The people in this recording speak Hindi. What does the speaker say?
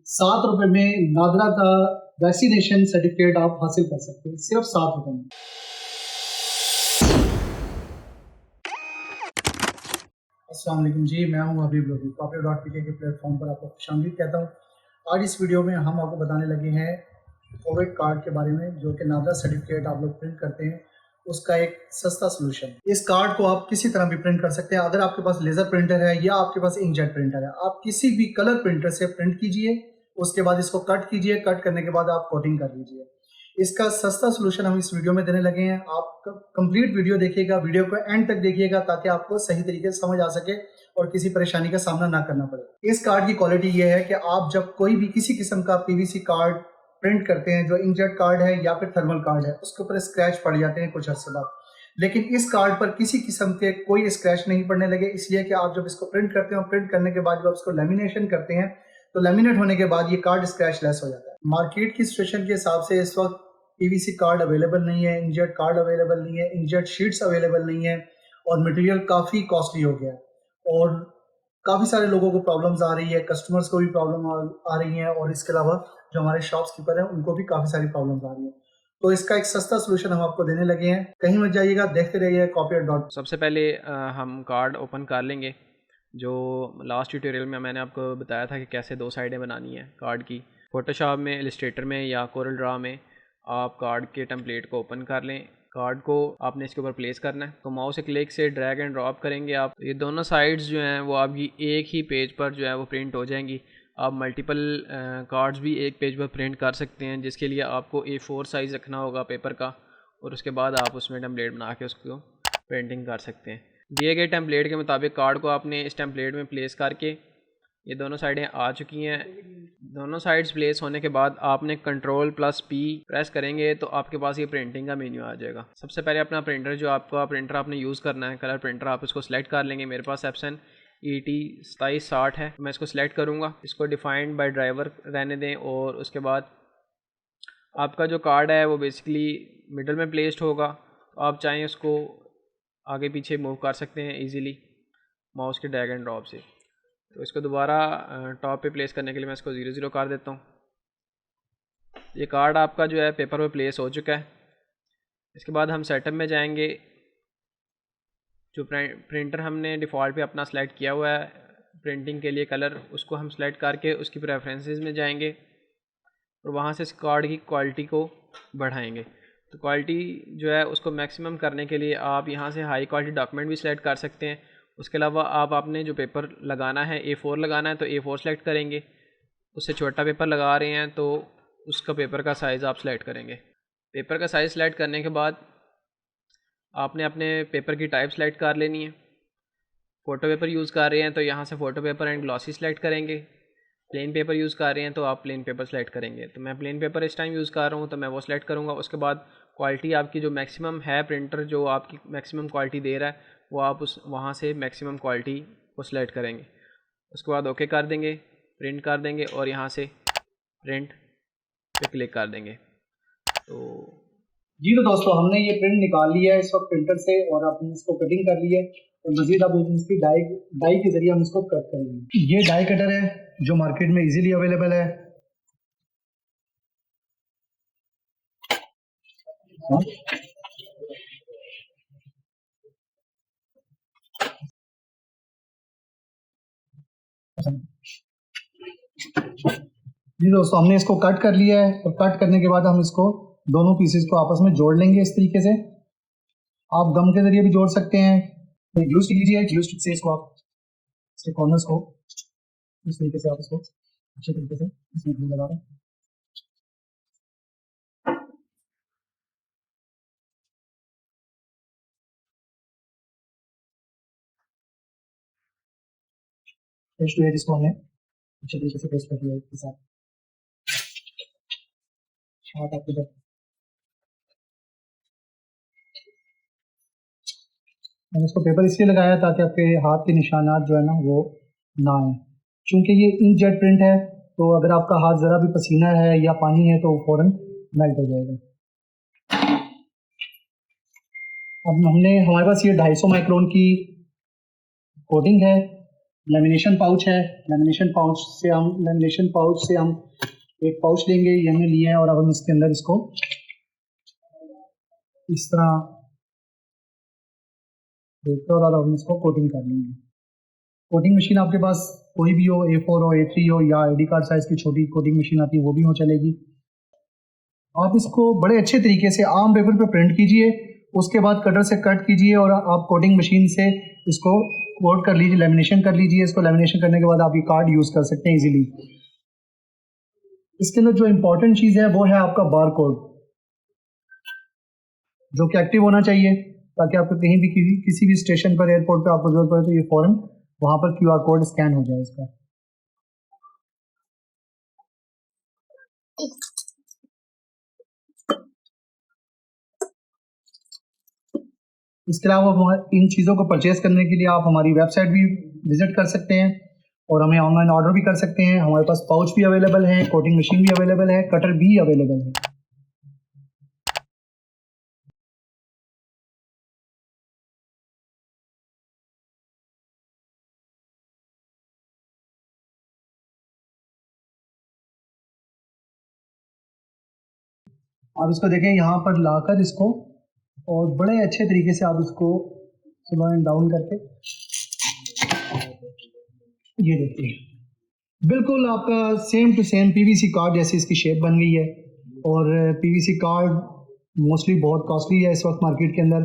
7 रुपए में नादरा का वैक्सीनेशन सर्टिफिकेट आप हासिल कर सकते हैं, सिर्फ 7 रुपए में। अस्सलाम वालेकुम जी, मैं हूं हबीब लोधी। Copy.pk के प्लेटफॉर्म पर आपको खुशामदीद कहता हूं। आज इस वीडियो में हम आपको बताने लगे हैं कोविड कार्ड के बारे में, जो कि नादरा सर्टिफिकेट आप लोग प्रिंट करते हैं, उसका एक सस्ता सोल्यूशन। इस कार्ड को आप किसी तरह भी प्रिंट कर सकते हैं। अगर आपके पास लेजर प्रिंटर है या आपके पास इंकजेट प्रिंटर है, आप किसी भी कलर प्रिंटर से प्रिंट कीजिए, उसके बाद इसको कट कीजिए, कट करने के बाद आप कोटिंग कर लीजिए। इसका सस्ता सोल्यूशन हम इस वीडियो में देने लगे हैं। आप कंप्लीट वीडियो देखिएगा, वीडियो को एंड तक देखिएगा ताकि आपको सही तरीके से समझ आ सके और किसी परेशानी का सामना ना करना पड़े। इस कार्ड की क्वालिटी ये है कि आप जब कोई भी किसी किस्म का पीवीसी कार्ड प्रिंट करते हैं, जो इंकजेट कार्ड है या फिर थर्मल कार्ड है, उसके ऊपर स्क्रैच पड़ जाते हैं कुछ अर्से बाद, लेकिन इस कार्ड पर किसी किस्म के कोई स्क्रैच नहीं पड़ने लगे, इसलिए कि आप जब इसको प्रिंट करते हैं, प्रिंट करने के बाद जब इसको लेमिनेशन करते हैं, तो लेमिनेट होने के बाद ये कार्ड स्क्रैच लेस हो जाता है। मार्केट की सिचुएशन के हिसाब से इस वक्त पीवीसी कार्ड अवेलेबल नहीं है, इंकजेट कार्ड अवेलेबल नहीं है, इंकजेट शीट्स अवेलेबल नहीं है और मटेरियल काफ़ी कॉस्टली हो गया है और काफ़ी सारे लोगों को प्रॉब्लम्स आ रही है, कस्टमर्स को भी प्रॉब्लम आ रही हैं और इसके अलावा जो हमारे शॉप्सकीपर हैं उनको भी काफ़ी सारी प्रॉब्लम्स आ रही हैं। तो इसका एक सस्ता सोल्यूशन हम आपको देने लगे हैं। कहीं मत जाइएगा, देखते रहिए Copy.pk। सबसे पहले हम कार्ड ओपन कर लेंगे। जो लास्ट ट्यूटोरियल में मैंने आपको बताया था कि कैसे 2 साइडें बनानी है कार्ड की। फोटोशॉप में, इलस्ट्रेटर में या कोरल ड्रा में आप कार्ड के टेम्पलेट को ओपन कर लें। कार्ड को आपने इसके ऊपर प्लेस करना है, तो माउस से क्लिक से ड्रैग एंड ड्रॉप करेंगे आप। ये दोनों साइड्स जो हैं वो आपकी एक ही पेज पर जो है वो प्रिंट हो जाएंगी। आप मल्टीपल कार्ड्स भी एक पेज पर प्रिंट कर सकते हैं, जिसके लिए आपको A4 साइज़ रखना होगा पेपर का, और उसके बाद आप उसमें टेम्पलेट बना के उसको प्रिंटिंग कर सकते हैं। दिए गए टेम्पलेट के मुताबिक कार्ड को आपने इस टेम्पलेट में प्लेस करके, ये दोनों साइडें आ चुकी हैं। दोनों साइड्स प्लेस होने के बाद आपने Ctrl+P प्रेस करेंगे तो आपके पास ये प्रिंटिंग का मेन्यू आ जाएगा। सबसे पहले अपना प्रिंटर, जो आपका प्रिंटर आपने यूज़ करना है, कलर प्रिंटर, आप इसको सिलेक्ट कर लेंगे। मेरे पास Epson ET2760 है, मैं इसको सिलेक्ट करूँगा। इसको डिफाइंड बाय ड्राइवर रहने दें और उसके बाद आपका जो कार्ड है वो बेसिकली मिडल में प्लेस्ड होगा। तो आप चाहें उसको आगे पीछे मूव कर सकते हैं इजीली माउस के ड्रैग एंड ड्रॉप से। तो इसको दोबारा टॉप पे प्लेस करने के लिए मैं इसको 0 0 कर देता हूँ। ये कार्ड आपका जो है पेपर पे प्लेस हो चुका है। इसके बाद हम सेटअप में जाएंगे। जो प्रिंटर हमने डिफ़ॉल्ट पे अपना सेलेक्ट किया हुआ है प्रिंटिंग के लिए कलर, उसको हम सेलेक्ट करके उसकी प्रेफरेंसेस में जाएंगे और वहाँ से इस कार्ड की क्वालिटी को बढ़ाएंगे। तो क्वालिटी जो है उसको मैक्सिमम करने के लिए आप यहाँ से हाई क्वालिटी डॉक्यूमेंट भी सिलेक्ट कर सकते हैं। उसके अलावा आप आपने जो पेपर लगाना है, A4 लगाना है, तो A4 सेलेक्ट करेंगे। उससे छोटा पेपर लगा रहे हैं तो उसका पेपर का साइज़ आप सेलेक्ट करेंगे। पेपर का साइज़ सेलेक्ट करने के बाद आपने अपने पेपर की टाइप सेलेक्ट कर लेनी है। फ़ोटो पेपर यूज़ कर रहे हैं तो यहाँ से photo paper and glossy select करेंगे। प्लेन पेपर यूज़ कर रहे हैं तो आप प्लेन पेपर सेलेक्ट करेंगे। तो मैं प्लेन पेपर इस टाइम यूज़ कर रहा हूँ तो मैं वो सेलेक्ट करूँगा। उसके बाद क्वालिटी आपकी जो मैक्सिमम है, प्रिंटर जो आपकी मैक्सिमम क्वालिटी दे रहा है, वो आप उस वहाँ से मैक्सिमम क्वालिटी को सिलेक्ट करेंगे। उसके बाद ओके कर देंगे, प्रिंट कर देंगे और यहाँ से प्रिंट पे क्लिक कर देंगे। तो जी तो दोस्तों, हमने ये प्रिंट निकाल लिया है इस वक्त प्रिंटर से और आपने इसको कटिंग कर ली है और मजीद आप इसकी डाई के जरिए हम इसको कट करेंगे। ये डाई कटर है जो मार्केट में इजीली अवेलेबल है। जी दोस्तों, हमने इसको कट कर लिया है और कट करने के बाद हम इसको दोनों पीसेस को आपस में जोड़ लेंगे इस तरीके से। आप गम के जरिए भी जोड़ सकते हैं। ग्लू स्टिक लीजिए, ग्लू स्टिक से इसको आप इसके कॉर्नर्स को इस तरीके से आप इसको अच्छे तरीके से इसमें ग्लू लगा दें। पेस्ट हुए जिसको हमने अच्छे तरीके से पेस्ट कर दिया इसके साथ। हाथ आपके इधर, मैंने इसको पेपर इसलिए लगाया ताकि आपके हाथ के निशानात जो है ना वो ना आए। चूंकि ये इंकजेट प्रिंट है तो अगर आपका हाथ ज़रा भी पसीना है या पानी है तो फ़ौरन मेल्ट हो जाएगा। अब हमारे पास ये 250 माइक्रोन की कोटिंग है। लेमिनेशन पाउच है। लेमिनेशन पाउच से हम एक पाउच लेंगे, ये हमने लिया है, और अब हम इसके अंदर इसको इस तरह देखते और अब हम इसको कोटिंग कर लेंगे। कोटिंग मशीन आपके पास कोई भी हो, A4 हो, A3 हो, या ID कार्ड साइज़ की छोटी कोटिंग मशीन आती है वो भी हो चलेगी। आप इसको बड़े अच्छे तरीके से आम पेपर पे प्रिंट कीजिए, उसके बाद कटर से कट कीजिए और आप कोटिंग मशीन से इसको कोट कर लीजिए, लेमिनेशन कर लीजिए। इसको लेमिनेशन करने के बाद आप ये कार्ड यूज़ कर सकते हैं इजीली। इसके अंदर जो इम्पोर्टेंट चीज़ है वो है आपका बार कोड, जो कि एक्टिव होना चाहिए, ताकि आपको कहीं भी किसी भी स्टेशन पर, एयरपोर्ट पर आपको जरूरत पड़े तो ये फ़ौरन वहाँ पर QR कोड स्कैन हो जाए इसका। इसके अलावा इन चीज़ों को परचेज करने के लिए आप हमारी वेबसाइट भी विज़िट कर सकते हैं और हमें ऑनलाइन ऑर्डर भी कर सकते हैं। हमारे पास पाउच भी अवेलेबल है, कोटिंग मशीन भी अवेलेबल है, कटर भी अवेलेबल है। आप इसको देखें, यहाँ पर लाकर इसको और बड़े अच्छे तरीके से आप इसको स्लो एंड डाउन करके ये देखिए, बिल्कुल आपका same to same PVC card जैसी इसकी शेप बन गई है। और PVC कार्ड मोस्टली बहुत कॉस्टली है इस वक्त मार्केट के अंदर,